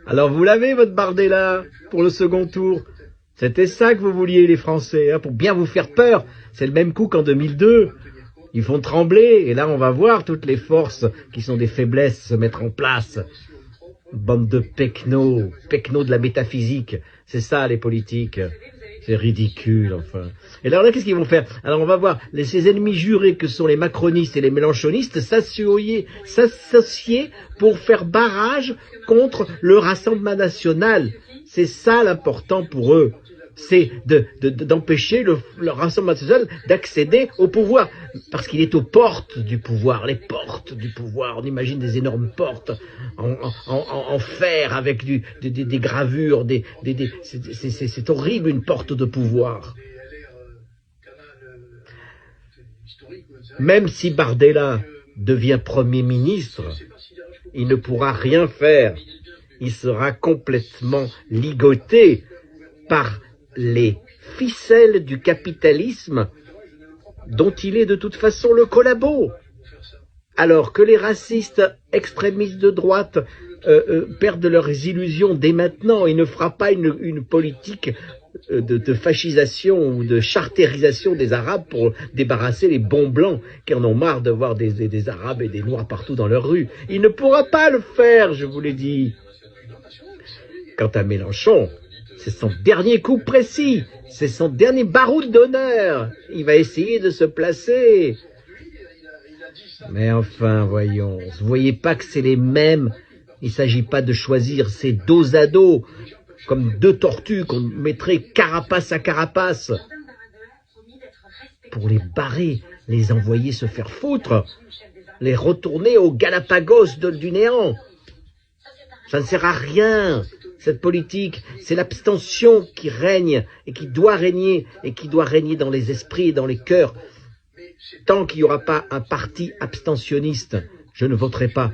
Alors vous l'avez, votre Bardella, pour le second tour. C'était ça que vous vouliez, les Français, hein, pour bien vous faire peur. C'est le même coup qu'en 2002. Ils font trembler, et là on va voir toutes les forces qui sont des faiblesses se mettre en place. Bande de pecnos de la métaphysique. C'est ça, les politiques. C'est ridicule, enfin. Et alors là, qu'est-ce qu'ils vont faire? Alors on va voir ces ennemis jurés que sont les macronistes et les mélenchonistes s'associer pour faire barrage contre le Rassemblement national. C'est ça l'important pour eux. C'est d'empêcher le Rassemblement national d'accéder au pouvoir. Parce qu'il est aux portes du pouvoir, les portes du pouvoir. On imagine des énormes portes en fer avec des gravures. C'est horrible, une porte de pouvoir. Même si Bardella devient Premier ministre, il ne pourra rien faire. Il sera complètement ligoté par les ficelles du capitalisme dont il est de toute façon le collabo. Alors que les racistes extrémistes de droite perdent leurs illusions dès maintenant, il ne fera pas une politique de fascisation ou de chartérisation des Arabes pour débarrasser les bons blancs qui en ont marre de voir des Arabes et des Noirs partout dans leurs rues. Il ne pourra pas le faire, je vous l'ai dit. Quant à Mélenchon, c'est son dernier coup précis, c'est son dernier baroud d'honneur. Il va essayer de se placer. Mais enfin, voyons, vous voyez pas que c'est les mêmes. Il ne s'agit pas de choisir, c'est dos à dos, comme deux tortues qu'on mettrait carapace à carapace, pour les barrer, les envoyer se faire foutre, les retourner aux Galapagos du néant. Ça ne sert à rien. Cette politique, c'est l'abstention qui règne et qui doit régner dans les esprits et dans les cœurs. Tant qu'il n'y aura pas un parti abstentionniste, je ne voterai pas.